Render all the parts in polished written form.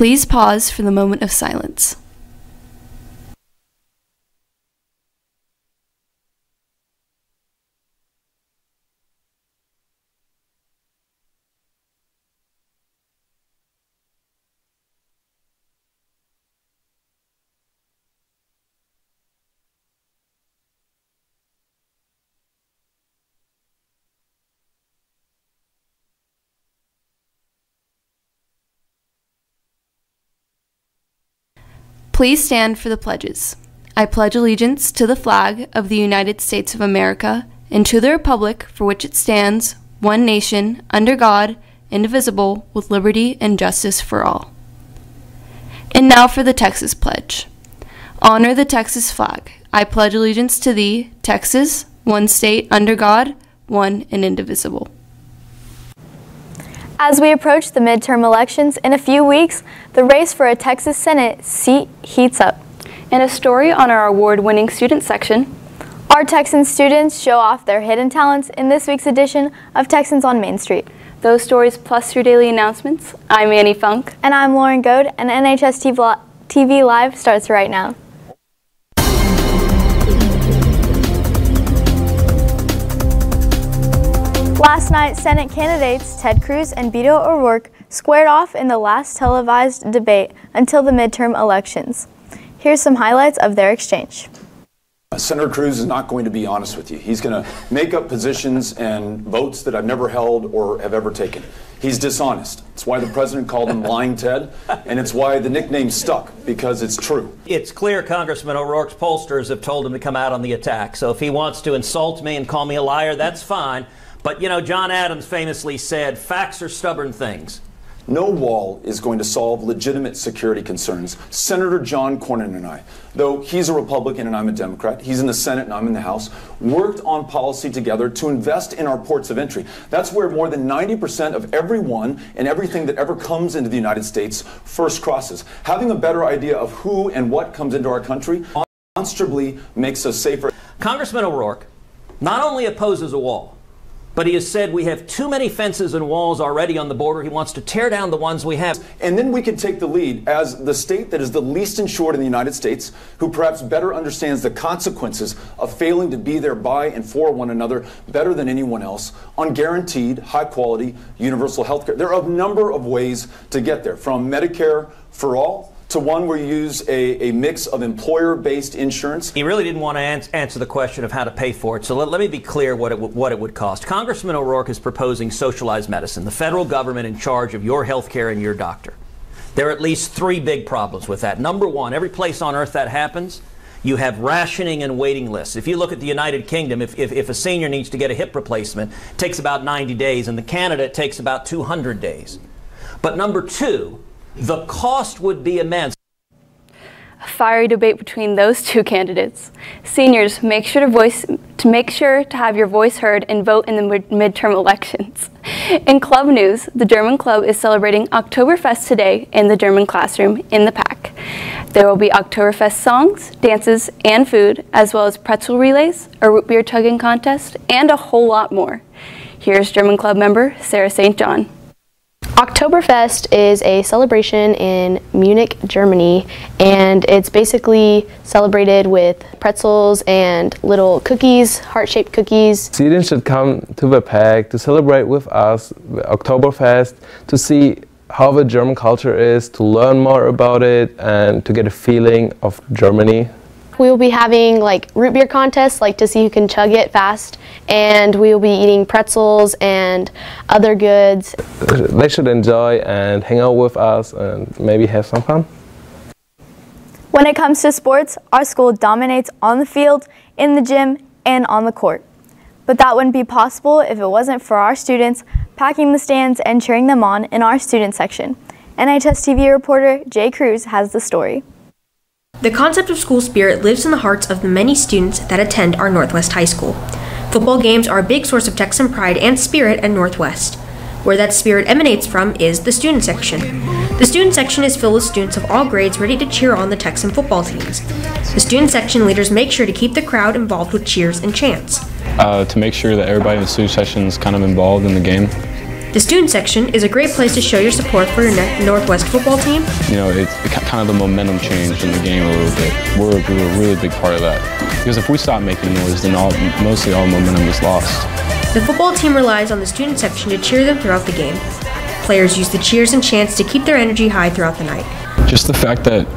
Please pause for the moment of silence. Please stand for the pledges. I pledge allegiance to the flag of the United States of America and to the republic for which it stands, one nation, under God, indivisible, with liberty and justice for all. And now for the Texas Pledge. Honor the Texas flag. I pledge allegiance to thee, Texas, one state, under God, one and indivisible. As we approach the midterm elections in a few weeks, the race for a Texas Senate seat heats up. In a story on our award-winning student section, our Texan students show off their hidden talents in this week's edition of Texans on Main Street. Those stories plus your daily announcements. I'm Annie Funk. And I'm Lauren Goad, and NHSTV Live starts right now. Last night, Senate candidates Ted Cruz and Beto O'Rourke squared off in the last televised debate until the midterm elections. Here's some highlights of their exchange. Senator Cruz is not going to be honest with you. He's going to make up positions and votes that I've never held or have ever taken. He's dishonest. It's why the president called him Lying Ted, and it's why the nickname stuck, because it's true. It's clear Congressman O'Rourke's pollsters have told him to come out on the attack. So if he wants to insult me and call me a liar, that's fine. But, you know, John Adams famously said, facts are stubborn things. No wall is going to solve legitimate security concerns. Senator John Cornyn and I, though he's a Republican and I'm a Democrat, he's in the Senate and I'm in the House, worked on policy together to invest in our ports of entry. That's where more than 90% of everyone and everything that ever comes into the United States first crosses. Having a better idea of who and what comes into our country demonstrably makes us safer. Congressman O'Rourke not only opposes a wall, but he has said we have too many fences and walls already on the border. He wants to tear down the ones we have. And then we can take the lead as the state that is the least insured in the United States, who perhaps better understands the consequences of failing to be there by and for one another better than anyone else on guaranteed, high-quality, universal health care. There are a number of ways to get there, from Medicare for all to one where you use a mix of employer-based insurance. He really didn't want to answer the question of how to pay for it, so let me be clear what it would cost. Congressman O'Rourke is proposing socialized medicine, the federal government in charge of your health care and your doctor. There are at least three big problems with that. Number one, every place on earth that happens, you have rationing and waiting lists. If you look at the United Kingdom, if a senior needs to get a hip replacement, it takes about 90 days. In Canada, it takes about 200 days. But number two, the cost would be immense. A fiery debate between those two candidates. Seniors, make sure to have your voice heard and vote in the midterm elections. In club news, the German Club is celebrating Oktoberfest today in the German classroom in the PAC. There will be Oktoberfest songs, dances, and food, as well as pretzel relays, a root beer tugging contest, and a whole lot more. Here's German Club member Sarah St. John. Oktoberfest is a celebration in Munich, Germany, and it's basically celebrated with pretzels and little cookies, heart-shaped cookies. Students should come to the PAC to celebrate with us the Oktoberfest, to see how the German culture is, to learn more about it, and to get a feeling of Germany. We will be having like root beer contests, like to see who can chug it fast, and we will be eating pretzels and other goods. They should enjoy and hang out with us and maybe have some fun. When it comes to sports, our school dominates on the field, in the gym, and on the court. But that wouldn't be possible if it wasn't for our students packing the stands and cheering them on in our student section. NHSTV reporter Jay Cruz has the story. The concept of school spirit lives in the hearts of the many students that attend our Northwest High School. Football games are a big source of Texan pride and spirit at Northwest. Where that spirit emanates from is the student section. The student section is filled with students of all grades ready to cheer on the Texan football teams. The student section leaders make sure to keep the crowd involved with cheers and chants. To make sure that everybody in the student section is kind of involved in the game. The student section is a great place to show your support for your Northwest football team. You know, it's kind of the momentum change in the game a little bit. We're a really big part of that. Because if we stop making noise, then mostly all momentum is lost. The football team relies on the student section to cheer them throughout the game. Players use the cheers and chants to keep their energy high throughout the night. Just the fact that,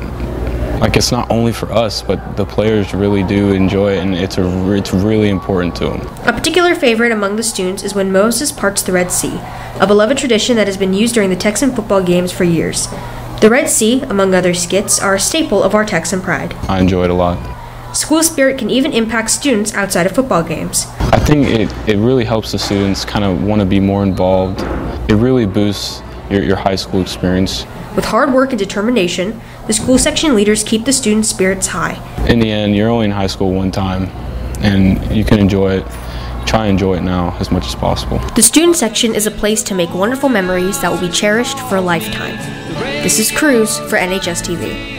like, it's not only for us, but the players really do enjoy it, and it's really important to them. A particular favorite among the students is when Moses parts the Red Sea, a beloved tradition that has been used during the Texan football games for years. The Red Sea, among other skits, are a staple of our Texan pride. I enjoy it a lot. School spirit can even impact students outside of football games. I think it really helps the students kind of want to be more involved. It really boosts your high school experience. With hard work and determination, the school section leaders keep the students' spirits high. In the end, you're only in high school one time, and you can enjoy it. Try and enjoy it now as much as possible. The student section is a place to make wonderful memories that will be cherished for a lifetime. This is Cruz for NHSTV.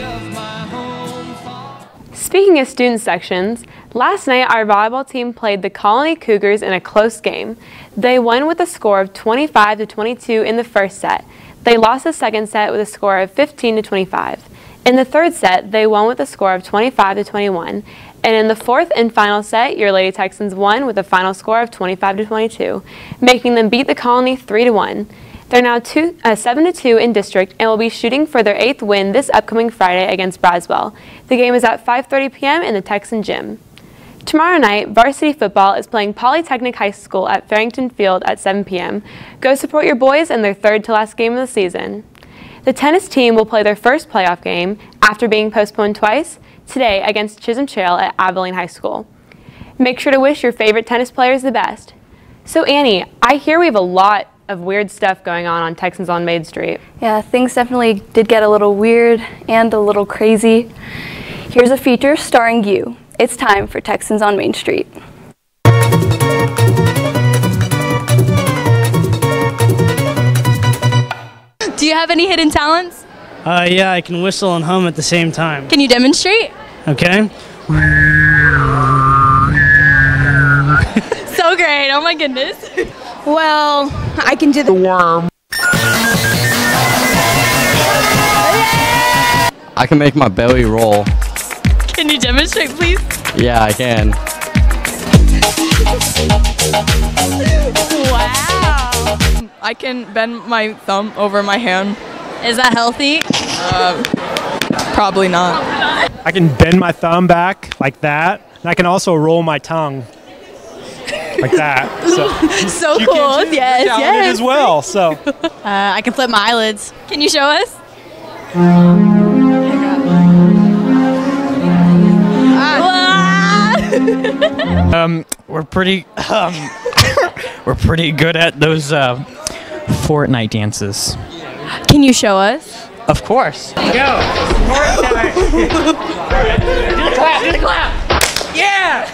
Speaking of student sections, last night our volleyball team played the Colony Cougars in a close game. They won with a score of 25-22 in the first set. They lost the second set with a score of 15-25. In the third set, they won with a score of 25-21. And in the fourth and final set, your Lady Texans won with a final score of 25-22, making them beat the Colony 3-1. They're now 7-2 in district and will be shooting for their 8th win this upcoming Friday against Braswell. The game is at 5:30 p.m. in the Texan Gym. Tomorrow night, varsity football is playing Polytechnic High School at Farrington Field at 7 p.m. Go support your boys in their third to last game of the season. The tennis team will play their first playoff game, after being postponed twice, today against Chisholm Trail at Abilene High School. Make sure to wish your favorite tennis players the best. So Annie, I hear we have a lot of weird stuff going on Texans on Main Street. Yeah, things definitely did get a little weird and a little crazy. Here's a feature starring you. It's time for Texans on Main Street. Do you have any hidden talents? Yeah, I can whistle and hum at the same time. Can you demonstrate? Okay. So great, oh my goodness. Well, I can do the worm. I can make my belly roll. Can you demonstrate, please? Yeah, I can. Wow. I can bend my thumb over my hand. Is that healthy? Probably not. I can bend my thumb back like that, and I can also roll my tongue like that. So cool. Yes, yes. As well. So I can flip my eyelids. Can you show us? We're pretty we're pretty good at those Fortnite dances. Can you show us? Of course. Go! Fortnite! Do the clap! Do the clap! Yeah!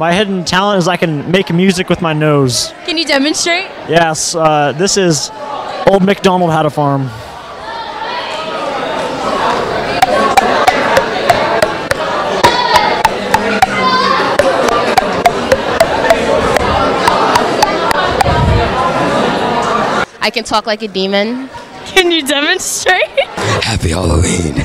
my hidden talent is I can make music with my nose. Can you demonstrate? Yes, this is Old MacDonald Had a Farm. I can talk like a demon. Can you demonstrate? Happy Halloween.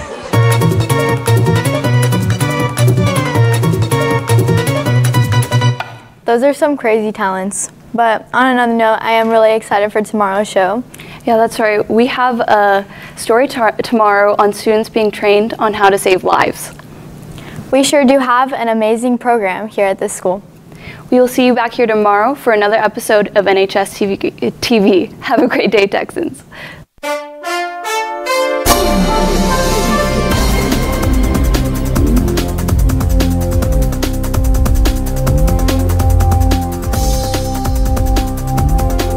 Those are some crazy talents. But on another note, I am really excited for tomorrow's show. Yeah, that's right. We have a story tomorrow on students being trained on how to save lives. We sure do have an amazing program here at this school. We will see you back here tomorrow for another episode of NHSTV. Have a great day, Texans.